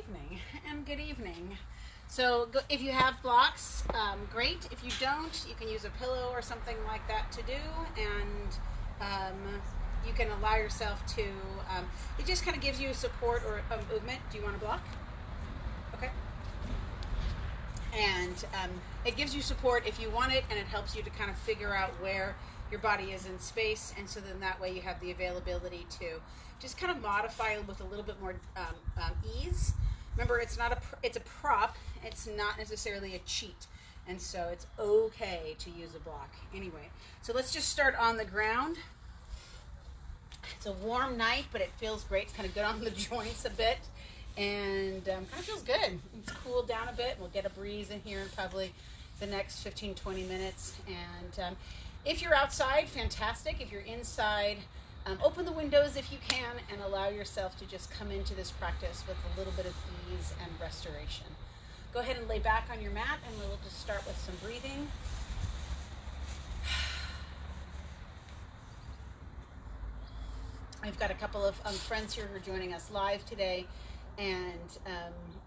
evening and good evening. So if you have blocks, great. If you don't, you can use a pillow or something like that to do, and you can allow yourself to, it just kind of gives you support or a movement. Do you want a block? Okay. And it gives you support if you want it, and it helps you to kind of figure out where your body is in space, and so then that way you have the availability to just kind of modify with a little bit more ease. Remember, it's a prop. It's not necessarily a cheat, and so it's okay to use a block. Anyway, so let's just start on the ground. It's a warm night, but it feels great. It's kind of good on the joints a bit, and kind of feels good. It's cooled down a bit. We'll get a breeze in here in probably the next 15-20 minutes, and if you're outside, fantastic. If you're inside, open the windows if you can and allow yourself to just come into this practice with a little bit of ease and restoration. Go ahead and lay back on your mat, and we'll just start with some breathing. I've got a couple of friends here who are joining us live today, and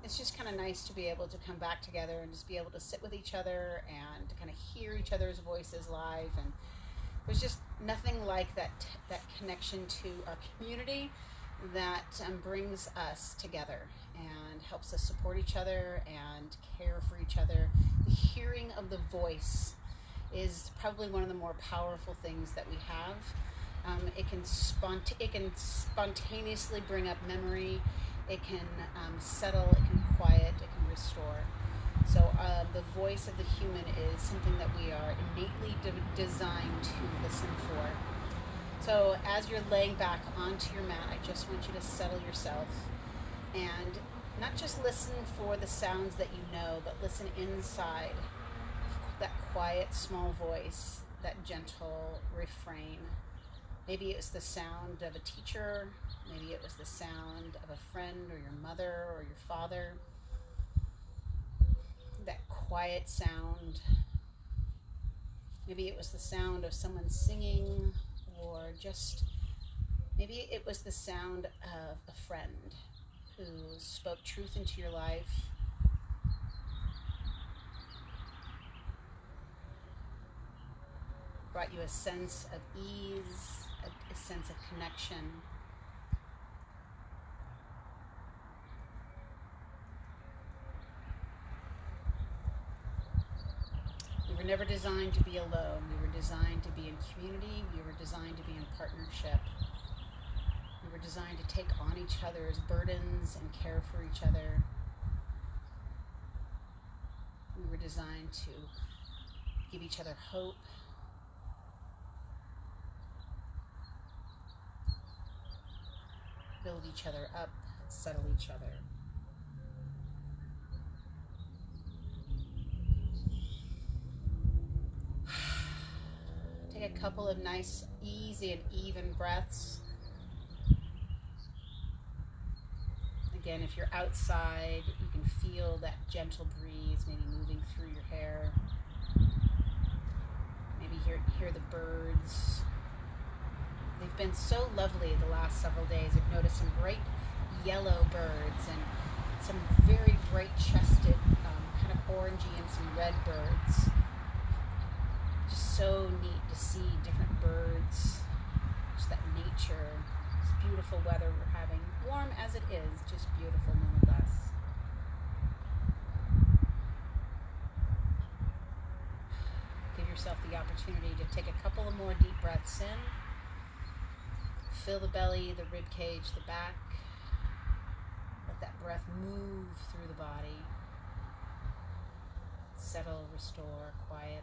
it's just kind of nice to be able to come back together and just be able to sit with each other and to kind of hear each other's voices live. And there's just nothing like that connection to our community that brings us together and helps us support each other and care for each other. The hearing of the voice is probably one of the more powerful things that we have. It can spontaneously bring up memory. It can settle, it can quiet, it can restore. So the voice of the human is something that we are innately designed to listen for. So as you're laying back onto your mat, I just want you to settle yourself and not just listen for the sounds that you know, but listen inside that quiet, small voice, that gentle refrain. Maybe it was the sound of a teacher. Maybe it was the sound of a friend or your mother or your father. That quiet sound. Maybe it was the sound of someone singing, or just maybe it was the sound of a friend who spoke truth into your life. Brought you a sense of ease, a sense of connection. We were never designed to be alone. We were designed to be in community. We were designed to be in partnership. We were designed to take on each other's burdens and care for each other. We were designed to give each other hope. Build each other up, settle each other. Take a couple of nice, easy and even breaths. Again, if you're outside, you can feel that gentle breeze maybe moving through your hair. Maybe hear the birds. They've been so lovely the last several days. I've noticed some bright yellow birds and some very bright chested, kind of orangey and some red birds. Just so neat to see different birds, just that nature, this beautiful weather we're having. Warm as it is, just beautiful nonetheless. Give yourself the opportunity to take a couple of more deep breaths in. Fill the belly, the rib cage, the back. Let that breath move through the body. Settle, restore, quiet.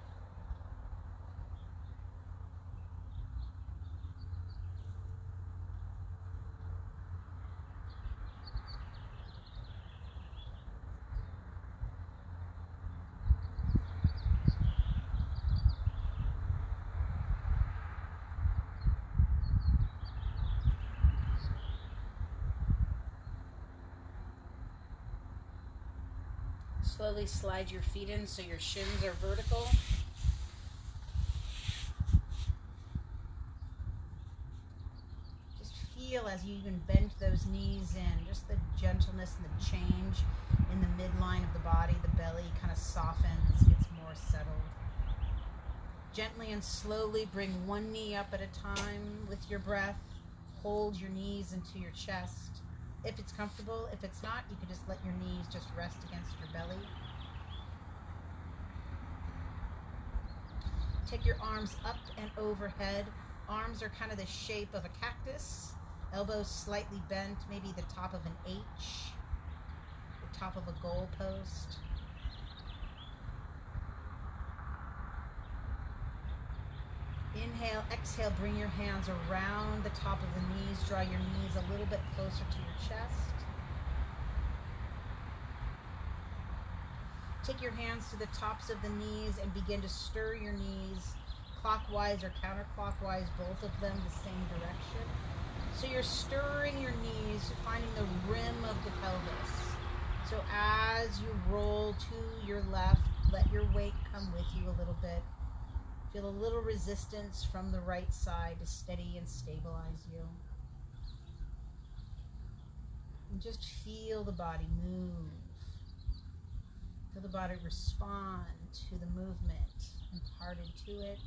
Slowly slide your feet in so your shins are vertical. Just feel as you even bend those knees in, just the gentleness and the change in the midline of the body. The belly kind of softens, gets more settled. Gently and slowly bring one knee up at a time with your breath. Hold your knees into your chest. If it's comfortable, if it's not, you can just let your knees just rest against your belly. Take your arms up and overhead. Arms are kind of the shape of a cactus. Elbows slightly bent, maybe the top of an H, the top of a goalpost. Inhale, exhale, bring your hands around the top of the knees. Draw your knees a little bit closer to your chest. Take your hands to the tops of the knees and begin to stir your knees clockwise or counterclockwise, both of them the same direction. So you're stirring your knees, finding the rim of the pelvis. So as you roll to your left, let your weight come with you a little bit. Feel a little resistance from the right side to steady and stabilize you. And just feel the body move. Feel the body respond to the movement imparted to it.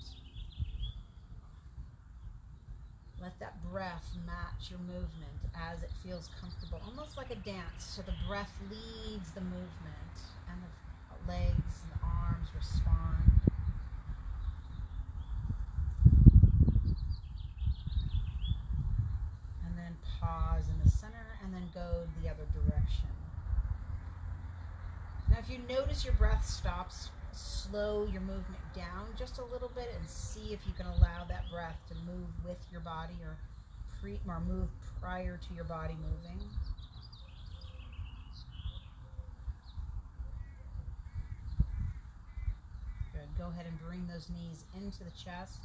Let that breath match your movement as it feels comfortable, almost like a dance. So the breath leads the movement and the legs and the arms respond. And then pause in the center and then go the other direction. Now if you notice your breath stops, slow your movement down just a little bit and see if you can allow that breath to move with your body or move prior to your body moving. Good. Go ahead and bring those knees into the chest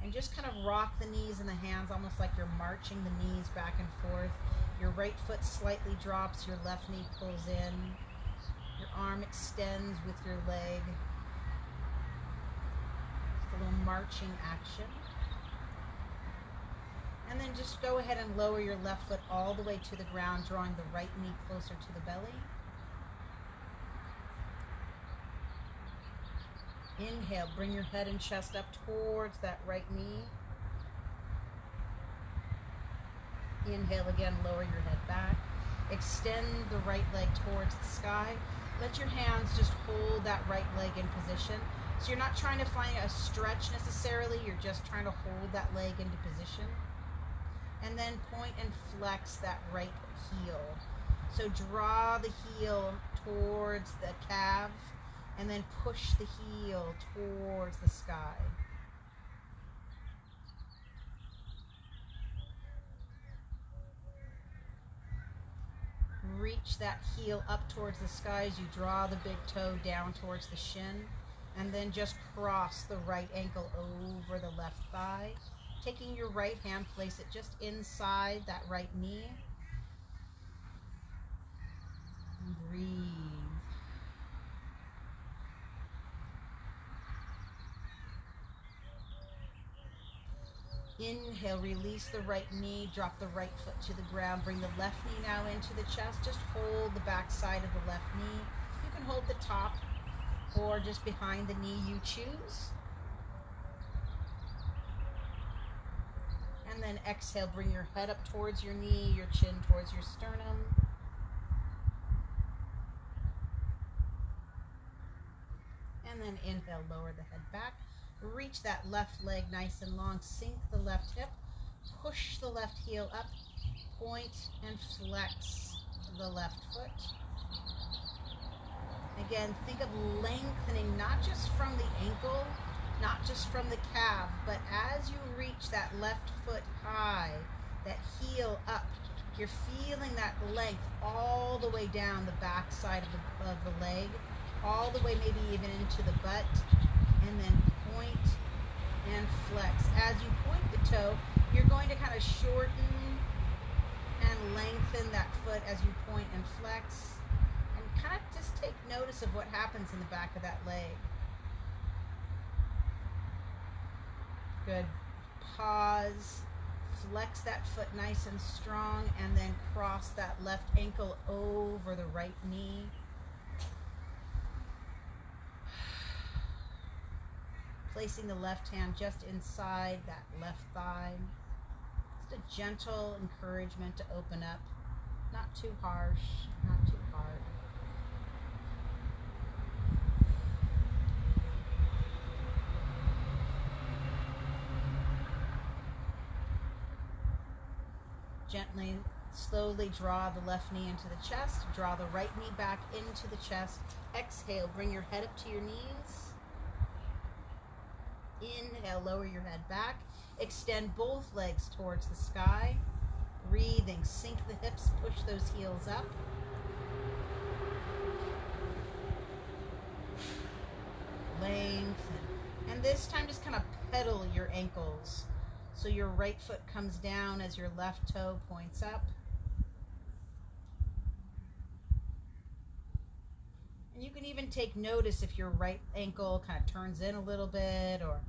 and just kind of rock the knees and the hands almost like you're marching the knees back and forth. Your right foot slightly drops, your left knee pulls in. Your arm extends with your leg. Just a little marching action. And then just go ahead and lower your left foot all the way to the ground, drawing the right knee closer to the belly. Inhale, bring your head and chest up towards that right knee. Inhale again, lower your head back. Extend the right leg towards the sky. Let your hands just hold that right leg in position. So you're not trying to find a stretch necessarily, you're just trying to hold that leg into position. And then point and flex that right heel. So draw the heel towards the calf and then push the heel towards the sky. Reach that heel up towards the sky as you draw the big toe down towards the shin, and then just cross the right ankle over the left thigh. Taking your right hand, place it just inside that right knee. And breathe. Inhale, release the right knee, drop the right foot to the ground. Bring the left knee now into the chest. Just hold the back side of the left knee. You can hold the top or just behind the knee, you choose. And then exhale, bring your head up towards your knee, your chin towards your sternum. And then inhale, lower the head back. Reach that left leg nice and long. Sink the left hip. Push the left heel up. Point and flex the left foot. Again, think of lengthening not just from the ankle, not just from the calf, but as you reach that left foot high, that heel up, you're feeling that length all the way down the back side of the leg, all the way maybe even into the butt, and then point and flex. As you point the toe, you're going to kind of shorten and lengthen that foot as you point and flex, and kind of just take notice of what happens in the back of that leg. Good. Pause, Flex that foot nice and strong, and then cross that left ankle over the right knee. Placing the left hand just inside that left thigh. Just a gentle encouragement to open up. Not too harsh, not too hard. Gently, slowly draw the left knee into the chest. Draw the right knee back into the chest. Exhale, bring your head up to your knees. Inhale, lower your head back. Extend both legs towards the sky. Breathing, sink the hips, push those heels up. Lengthen. And this time just kind of pedal your ankles. So your right foot comes down as your left toe points up. And you can even take notice if your right ankle kind of turns in a little bit or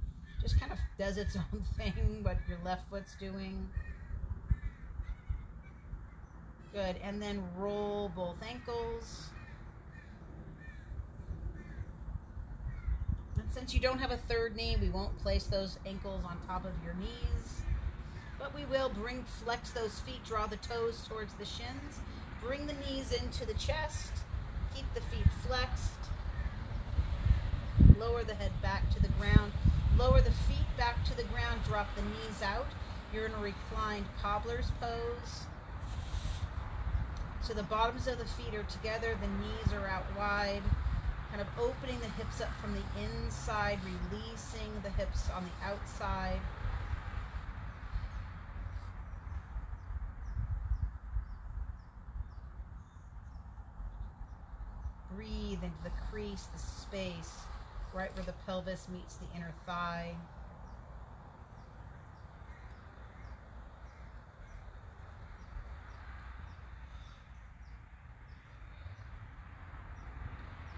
just kind of does its own thing, what your left foot's doing. Good. And then roll both ankles. And since you don't have a third knee, we won't place those ankles on top of your knees. But we will flex those feet, draw the toes towards the shins. Bring the knees into the chest. Keep the feet flexed. Lower the head back to the ground. Lower the feet back to the ground. Drop the knees out. You're in a reclined cobbler's pose. So the bottoms of the feet are together. The knees are out wide. Kind of opening the hips up from the inside. Releasing the hips on the outside. Breathe into the crease, the space, right where the pelvis meets the inner thigh.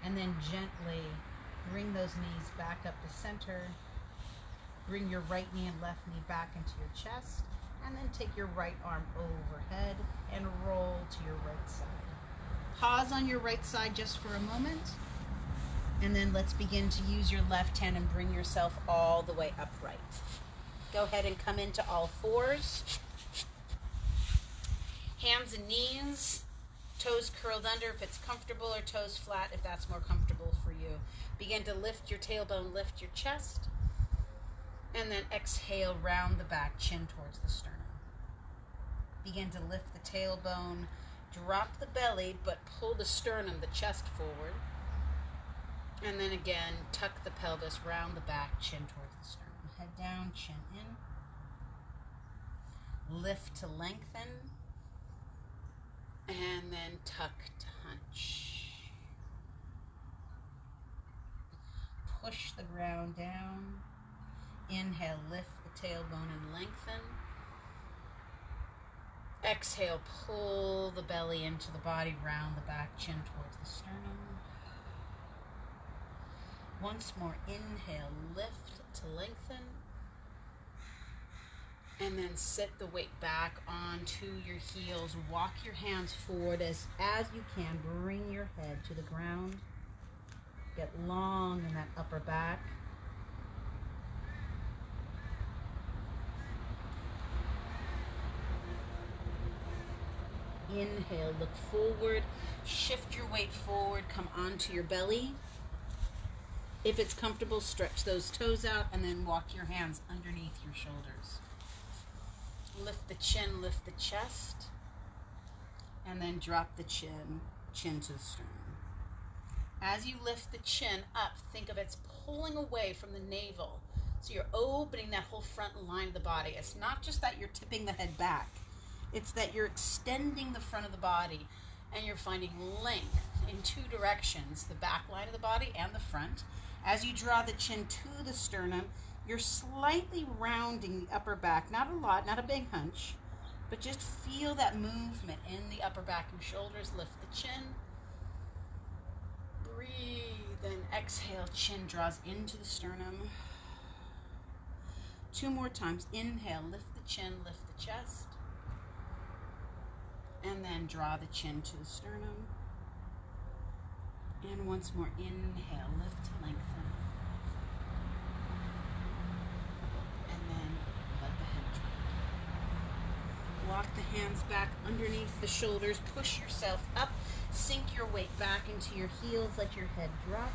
And then gently bring those knees back up to center. Bring your right knee and left knee back into your chest. And then take your right arm overhead and roll to your right side. Pause on your right side just for a moment. And then let's begin to use your left hand and bring yourself all the way upright. Go ahead and come into all fours. Hands and knees. Toes curled under if it's comfortable, or toes flat if that's more comfortable for you. Begin to lift your tailbone, lift your chest. And then exhale, round the back, chin towards the sternum. Begin to lift the tailbone, drop the belly, but pull the sternum, the chest forward. And then again, tuck the pelvis, round the back, chin towards the sternum. Head down, chin in. Lift to lengthen. And then tuck to hunch. Push the ground down. Inhale, lift the tailbone and lengthen. Exhale, pull the belly into the body, round the back, chin towards the sternum. Once more, inhale, lift to lengthen. And then sit the weight back onto your heels. Walk your hands forward as you can. Bring your head to the ground. Get long in that upper back. Inhale, look forward. Shift your weight forward. Come onto your belly. If it's comfortable, stretch those toes out and then walk your hands underneath your shoulders. Lift the chin, lift the chest, and then drop the chin to the sternum. As you lift the chin up, think of it's pulling away from the navel. So you're opening that whole front line of the body. It's not just that you're tipping the head back. It's that you're extending the front of the body and you're finding length in two directions, the back line of the body and the front. As you draw the chin to the sternum, you're slightly rounding the upper back, not a lot, not a big hunch, but just feel that movement in the upper back and shoulders. Lift the chin. Breathe and exhale, chin draws into the sternum. 2 more times. Inhale, lift the the chin, lift the chest. And then draw the chin to the sternum. And once more, inhale, lift to lengthen. And then let the head drop. Walk the hands back underneath the shoulders. Push yourself up. Sink your weight back into your heels. Let your head drop.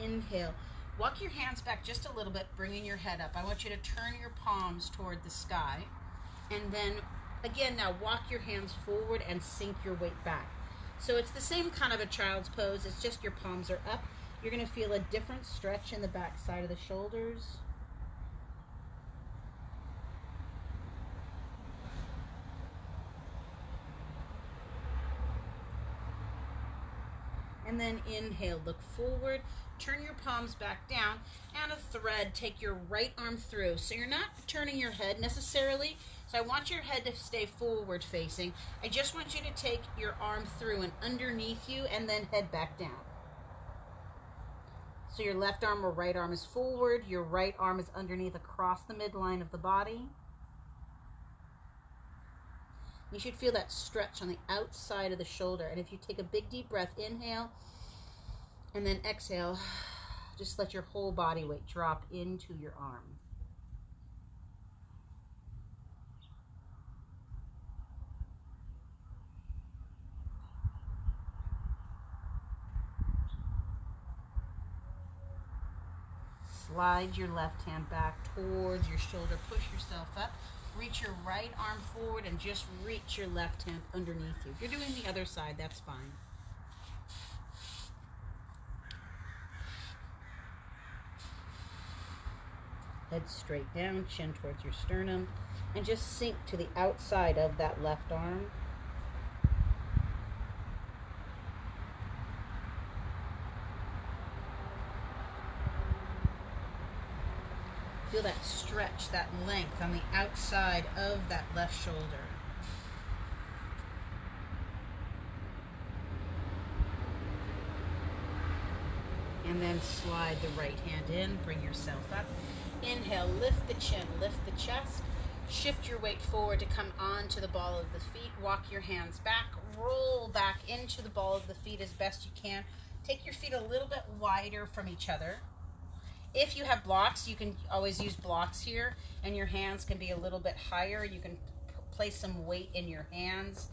Inhale. Walk your hands back just a little bit, bringing your head up. I want you to turn your palms toward the sky. And then, again, now walk your hands forward and sink your weight back. So it's the same kind of a child's pose. It's just your palms are up. You're going to feel a different stretch in the back side of the shoulders. And then inhale, look forward, turn your palms back down, and a thread, take your right arm through. So you're not turning your head necessarily, so I want your head to stay forward facing. I just want you to take your arm through and underneath you, and then head back down. So your left arm or right arm is forward, your right arm is underneath across the midline of the body. You should feel that stretch on the outside of the shoulder. And if you take a big deep breath, inhale, and then exhale, just let your whole body weight drop into your arm. Slide your left hand back towards your shoulder. Push yourself up. Reach your right arm forward and just reach your left hand underneath you. If you're doing the other side, that's fine. Head straight down, chin towards your sternum, and just sink to the outside of that left arm. Feel that stretch, that length on the outside of that left shoulder. And then slide the right hand in, bring yourself up. Inhale, lift the chin, lift the chest. Shift your weight forward to come onto the ball of the feet. Walk your hands back, roll back into the ball of the feet as best you can. Take your feet a little bit wider from each other. If you have blocks, you can always use blocks here, and your hands can be a little bit higher. You can place some weight in your hands,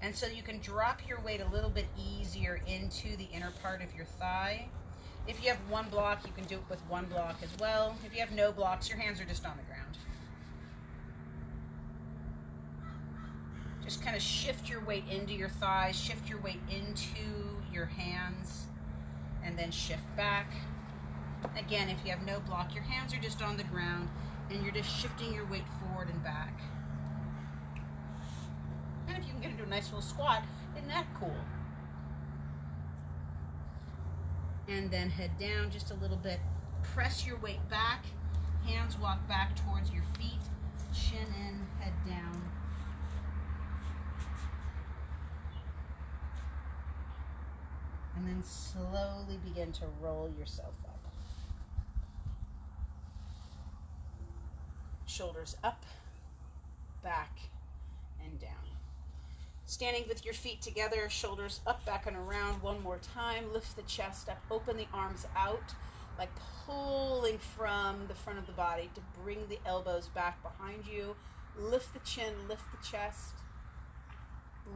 and so you can drop your weight a little bit easier into the inner part of your thigh. If you have one block, you can do it with one block as well. If you have no blocks, your hands are just on the ground. Just kind of shift your weight into your thighs, shift your weight into your hands, and then shift back. Again, if you have no block, your hands are just on the ground, and you're just shifting your weight forward and back. And if you can get into a nice little squat, isn't that cool? And then head down just a little bit. Press your weight back. Hands walk back towards your feet. Chin in, head down. And then slowly begin to roll yourself up. Shoulders up, back, and down. Standing with your feet together, shoulders up, back, and around. One more time. Lift the chest up, open the arms out, like pulling from the front of the body to bring the elbows back behind you. Lift the chin, lift the chest.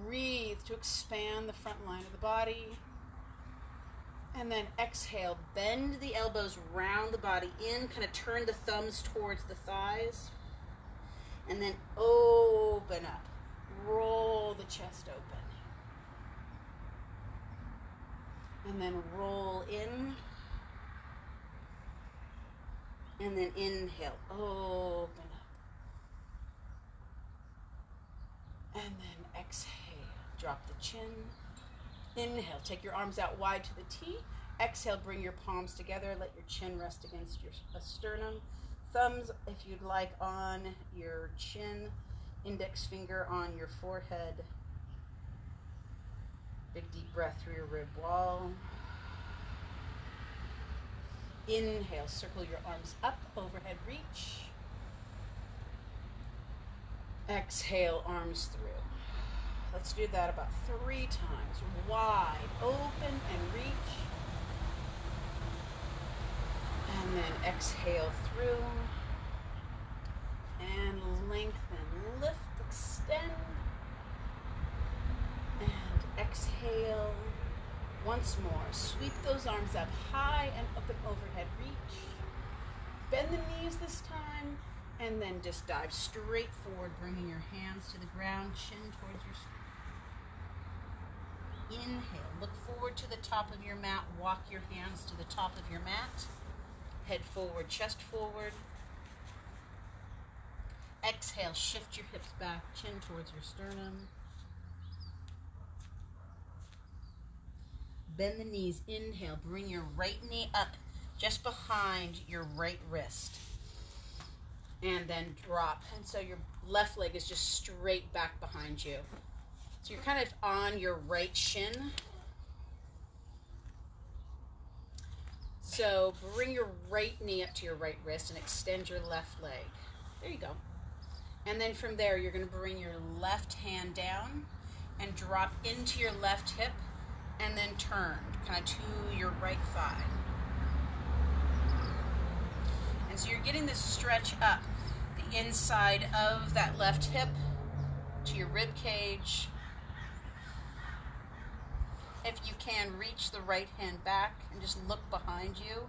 Breathe to expand the front line of the body. And then exhale, bend the elbows round the body in, kind of turn the thumbs towards the thighs. And then open up, roll the chest open. And then roll in. And then inhale, open up. And then exhale, drop the chin. Inhale, take your arms out wide to the T. Exhale, bring your palms together. Let your chin rest against your sternum. Thumbs, if you'd like, on your chin. Index finger on your forehead. Big deep breath through your rib wall. Inhale, circle your arms up, overhead reach. Exhale, arms through. Let's do that about 3 times. Wide, open, and reach. And then exhale through. And lengthen, lift, extend. And exhale. Once more, sweep those arms up high and up and overhead reach. Bend the knees this time, and then just dive straight forward, bringing your hands to the ground, chin towards your spine. Inhale, look forward to the top of your mat, walk your hands to the top of your mat. Head forward, chest forward. Exhale, shift your hips back, chin towards your sternum. Bend the knees, inhale, bring your right knee up just behind your right wrist. And then drop. And so your left leg is just straight back behind you. So you're kind of on your right shin. So bring your right knee up to your right wrist and extend your left leg. There you go. And then from there, you're going to bring your left hand down and drop into your left hip. And then turn kind of to your right thigh. And so you're getting this stretch up the inside of that left hip to your rib cage. If you can, reach the right hand back and just look behind you.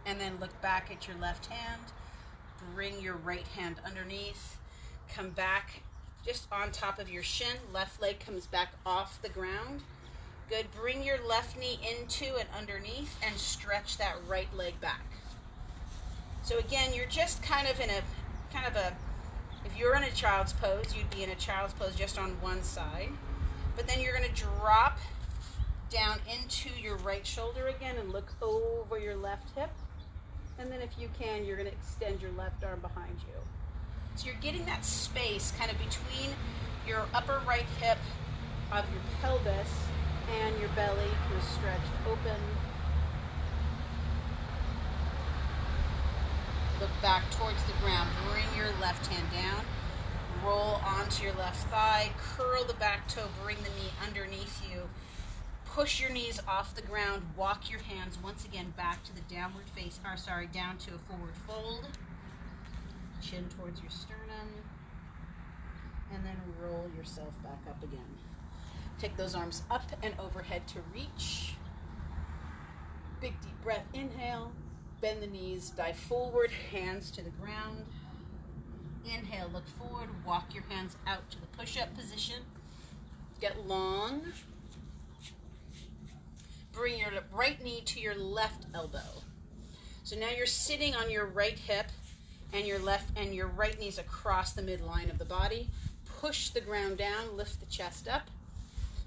And then look back at your left hand. Bring your right hand underneath. Come back just on top of your shin. Left leg comes back off the ground. Good. Bring your left knee into and underneath and stretch that right leg back. So again, you're just kind of in a, if you're in a child's pose, you'd be in a child's pose just on one side. But then you're going to drop down into your right shoulder again and look over your left hip. And then if you can, you're going to extend your left arm behind you. So you're getting that space kind of between your upper right hip of your pelvis and your belly is stretched open. Look back towards the ground. Bring your left hand down. Roll onto your left thigh. Curl the back toe. Bring the knee underneath you. Push your knees off the ground. Walk your hands once again back to the down to a forward fold. Chin towards your sternum, and then roll yourself back up again. Take those arms up and overhead to reach. Big deep breath, inhale, bend the knees, dive forward, hands to the ground. Inhale, look forward, walk your hands out to the push-up position. Get long. Bring your right knee to your left elbow. So now you're sitting on your right hip, and your right knee's across the midline of the body. Push the ground down, lift the chest up.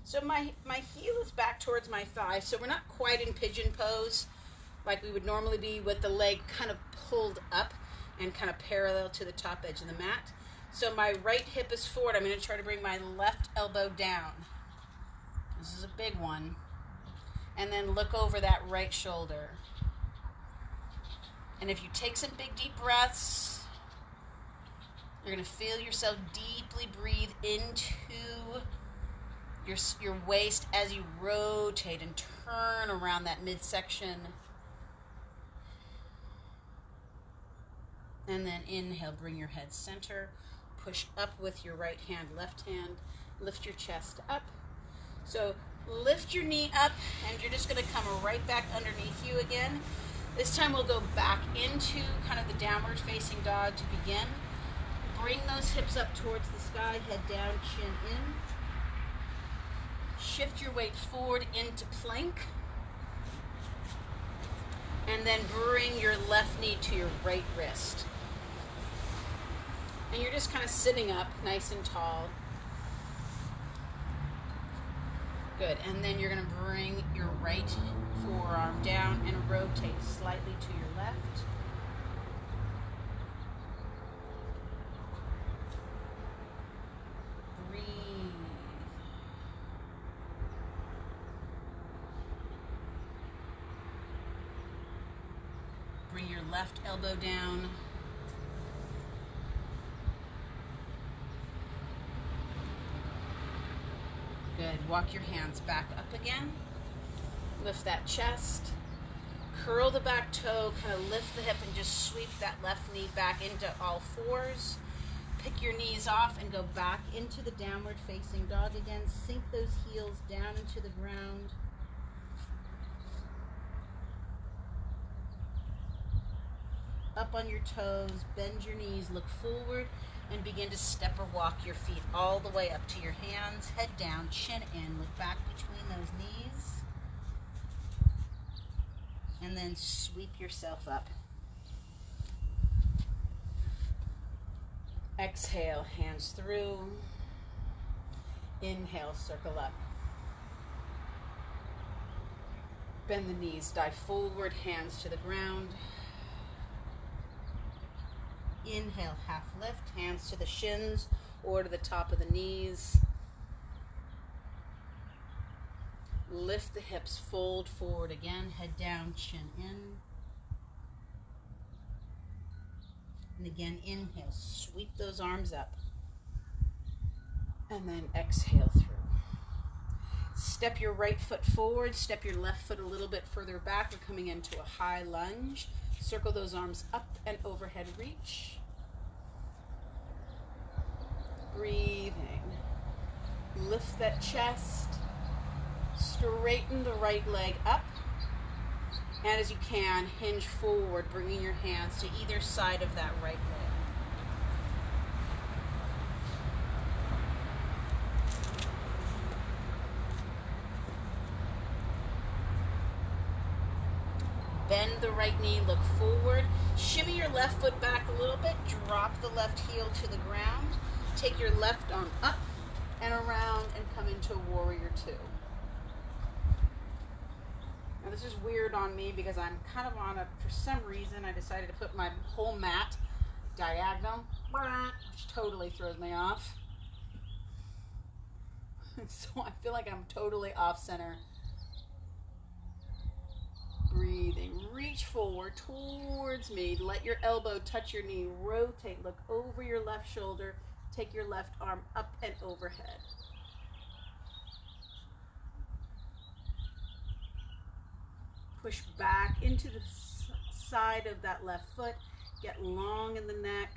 So my heel is back towards my thigh, so we're not quite in pigeon pose like we would normally be with the leg kind of pulled up and kind of parallel to the top edge of the mat. So my right hip is forward. I'm going to try to bring my left elbow down. This is a big one. And then look over that right shoulder. And if you take some big deep breaths, you're going to feel yourself deeply breathe into your waist as you rotate and turn around that midsection. And then inhale, bring your head center. Push up with your right hand, left hand. Lift your chest up. So lift your knee up, and you're just going to come right back underneath you again. This time we'll go back into kind of the downward facing dog to begin. Bring those hips up towards the sky, head down, chin in. Shift your weight forward into plank. And then bring your left knee to your right wrist. And you're just kind of sitting up nice and tall. Good. And then you're going to bring your right forearm down and rotate slightly to your left. Breathe. bring your left elbow down. Good. Walk your hands back up again. Lift that chest. Curl the back toe, kind of lift the hip and just sweep that left knee back into all fours. Pick your knees off and go back into the downward facing dog again. Sink those heels down into the ground. Up on your toes, bend your knees, look forward, and begin to step or walk your feet all the way up to your hands. Head down, chin in, look back between those knees. And then sweep yourself up. Exhale, hands through. Inhale, circle up. Bend the knees, dive forward, hands to the ground. Inhale, half lift, hands to the shins or to the top of the knees. Lift the hips, fold forward again, head down, chin in. And again, inhale, sweep those arms up. And then exhale through. Step your right foot forward, step your left foot a little bit further back. We're coming into a high lunge. Circle those arms up and overhead reach. Breathing. Lift that chest. Straighten the right leg up. And as you can, hinge forward, bringing your hands to either side of that right leg. Bend the right knee, look forward. Shimmy your left foot back a little bit. Drop the left heel to the ground. Take your left arm up and around and come into warrior two. Now this is weird on me because I'm kind of on a, for some reason, I decided to put my whole mat diagonal, which totally throws me off. So I feel like I'm totally off center. Breathing, reach forward towards me. Let your elbow touch your knee. Rotate, look over your left shoulder. Take your left arm up and overhead. Push back into the side of that left foot. Get long in the neck.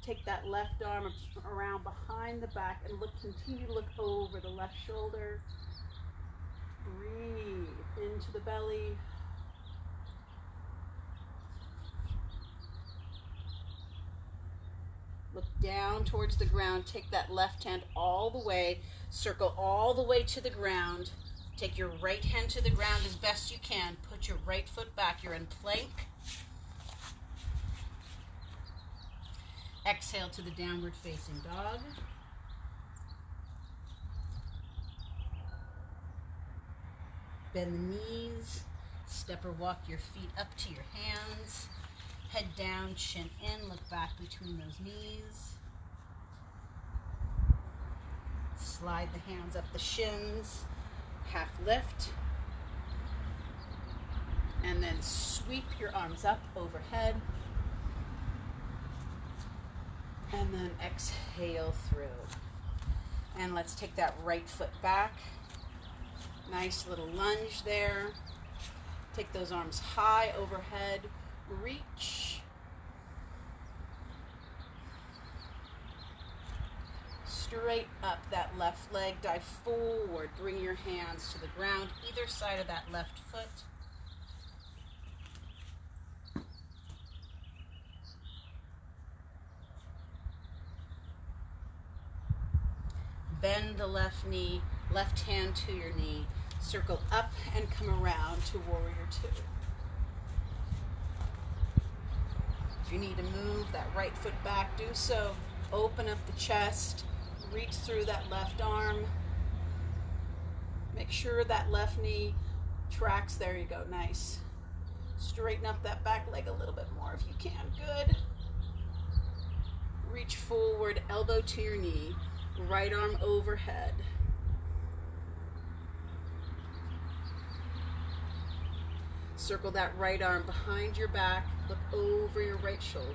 Take that left arm around behind the back and continue to look over the left shoulder. Breathe into the belly. Look down towards the ground. Take that left hand all the way. Circle all the way to the ground. Take your right hand to the ground as best you can. Put your right foot back. You're in plank. Exhale to the downward facing dog. Bend the knees. Step or walk your feet up to your hands. Head down, chin in, look back between those knees. Slide the hands up the shins, half lift. And then sweep your arms up overhead. And then exhale through. And let's take that right foot back. Nice little lunge there. Take those arms high overhead. Reach. Straight up that left leg. Dive forward. Bring your hands to the ground, either side of that left foot. Bend the left knee, left hand to your knee. Circle up and come around to warrior two. If you need to move that right foot back, do so. Open up the chest, reach through that left arm. Make sure that left knee tracks. There you go, nice. Straighten up that back leg a little bit more if you can, good. Reach forward, elbow to your knee, right arm overhead. Circle that right arm behind your back, look over your right shoulder.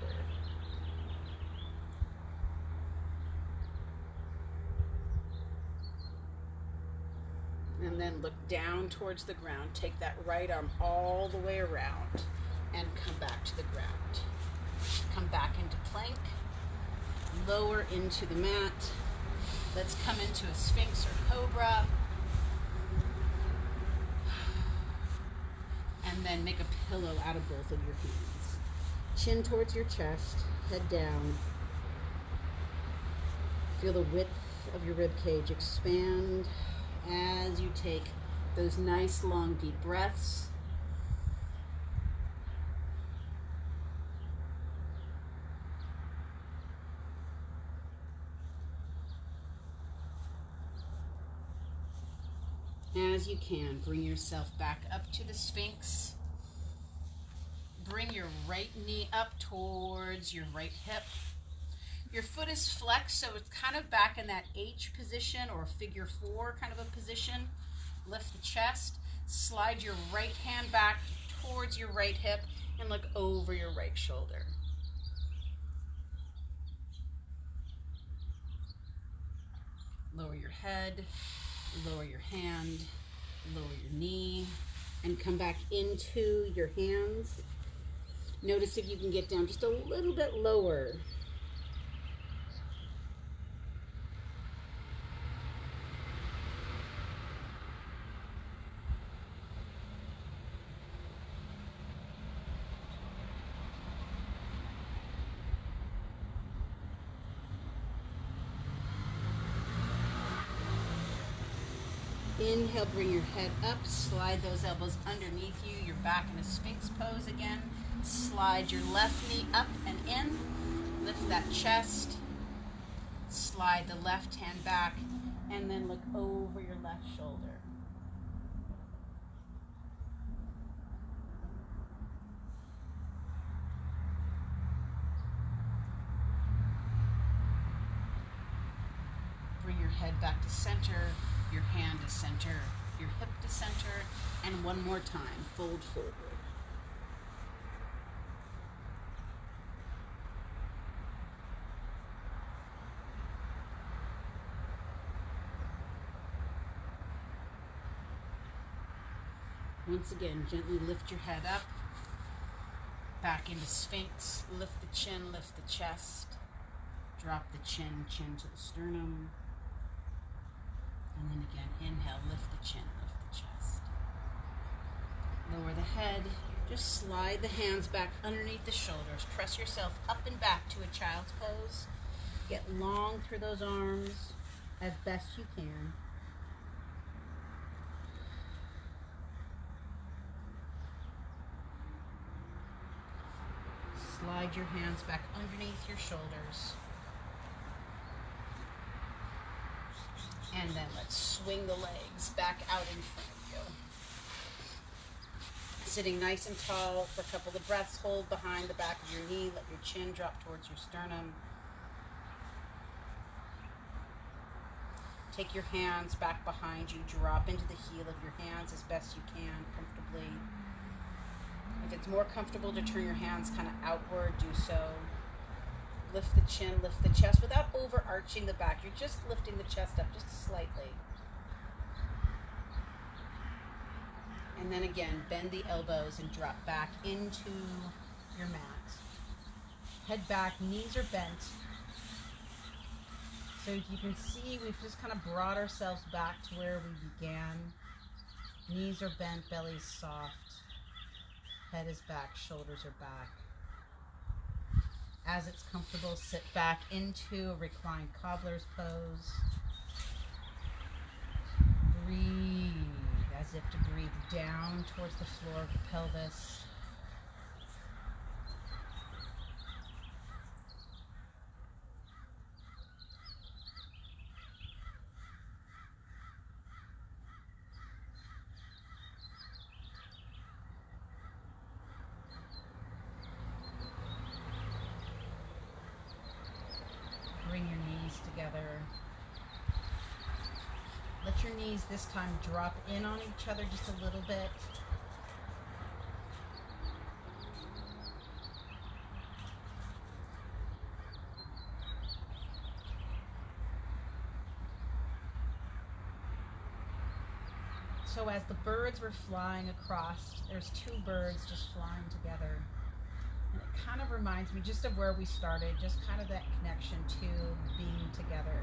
And then look down towards the ground. Take that right arm all the way around and come back to the ground. Come back into plank, lower into the mat. Let's come into a Sphinx or Cobra. And then make a pillow out of both of your hands. Chin towards your chest, head down. Feel the width of your rib cage expand as you take those nice long deep breaths. As you can, bring yourself back up to the Sphinx. Bring your right knee up towards your right hip. Your foot is flexed, so it's kind of back in that H position or figure 4 kind of a position. Lift the chest. Slide your right hand back towards your right hip and look over your right shoulder. Lower your head. Lower your hand, lower your knee, and come back into your hands. Notice if you can get down just a little bit lower. Inhale, bring your head up, slide those elbows underneath you. You're back in a Sphinx pose again. Slide your left knee up and in. Lift that chest. Slide the left hand back and then look over your left shoulder. Bring your head back to center. Your hand to center, your hip to center, and one more time, fold forward. Once again, gently lift your head up, back into Sphinx, lift the chin, lift the chest, drop the chin to the sternum. And then again, inhale, lift the chin, lift the chest. Lower the head. Just slide the hands back underneath the shoulders. Press yourself up and back to a child's pose. Get long through those arms as best you can. Slide your hands back underneath your shoulders. And then let's swing the legs back out in front of you. Sitting nice and tall for a couple of breaths. Hold behind the back of your knee. Let your chin drop towards your sternum. Take your hands back behind you. Drop into the heel of your hands as best you can, comfortably. If it's more comfortable to turn your hands kind of outward, do so. Lift the chin, lift the chest without overarching the back. You're just lifting the chest up just slightly. And then again, bend the elbows and drop back into your mat. Head back, knees are bent. So you can see we've just kind of brought ourselves back to where we began. Knees are bent, belly's soft. Head is back, shoulders are back. As it's comfortable, sit back into a reclined cobbler's pose. Breathe as if to breathe down towards the floor of the pelvis. Bring your knees together. Let your knees this time drop in on each other just a little bit. So as the birds were flying across, there's two birds just flying together. And it kind of reminds me just of where we started, just kind of that connection to being together.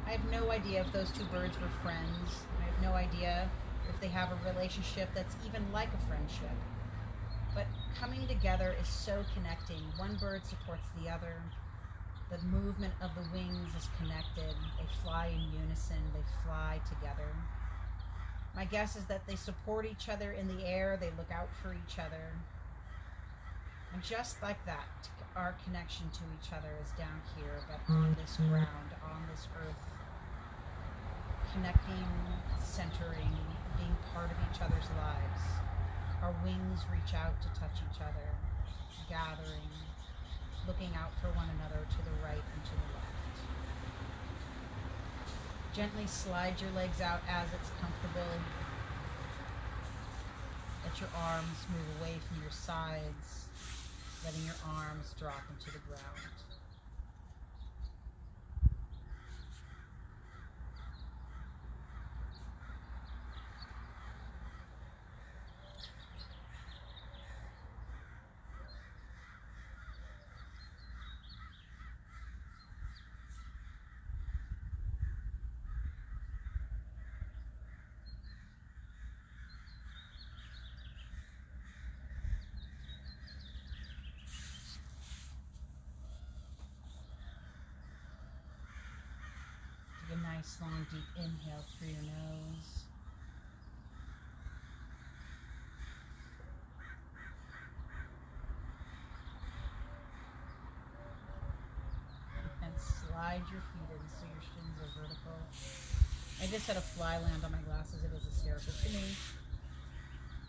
I have no idea if those two birds were friends. I have no idea if they have a relationship that's even like a friendship. But coming together is so connecting. One bird supports the other. The movement of the wings is connected. They fly in unison. They fly together. My guess is that they support each other in the air. They look out for each other. And just like that, our connection to each other is down here, but on this ground, on this earth. Connecting, centering, being part of each other's lives. Our wings reach out to touch each other, gathering, looking out for one another to the right and to the left. Gently slide your legs out as it's comfortable. Let your arms move away from your sides, letting your arms drop into the ground. Take a nice long deep inhale through your nose. And slide your feet in so your shins are vertical. I just had a fly land on my glasses. It was hysterical to me.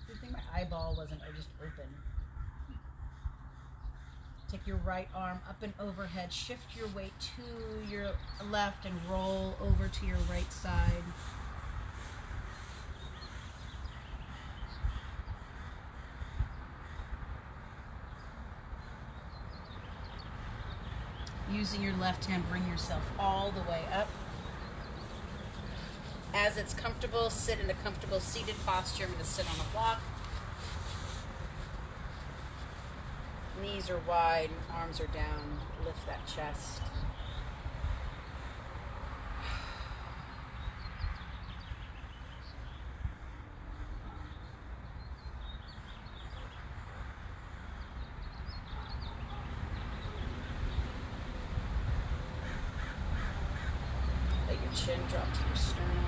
Good thing my eyeball wasn't just open. Take your right arm up and overhead. Shift your weight to your left and roll over to your right side. Using your left hand, bring yourself all the way up. As it's comfortable, sit in a comfortable seated posture. I'm going to sit on a block. Knees are wide, arms are down. Lift that chest. Let your chin drop to your sternum.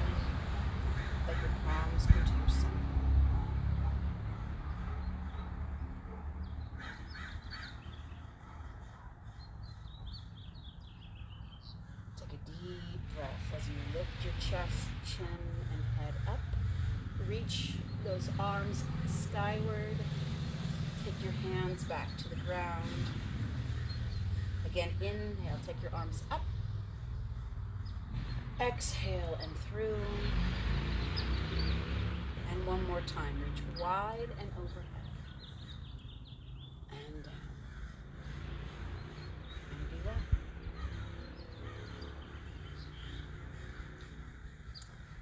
Let your palms go to your center. Take a deep breath as you lift your chest, chin, and head up. Reach those arms skyward. Take your hands back to the ground. Again, inhale, take your arms up. Exhale and through. And one more time, reach wide and overhead. And down. And be well.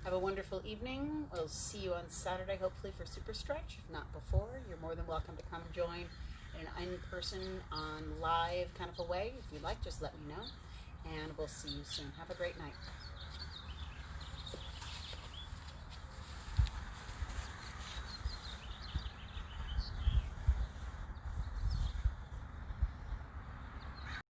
Have a wonderful evening. We'll see you on Saturday, hopefully, for Superstretch. If not before, you're more than welcome to come join in an in-person, on live kind of a way. If you'd like, just let me know. And we'll see you soon. Have a great night.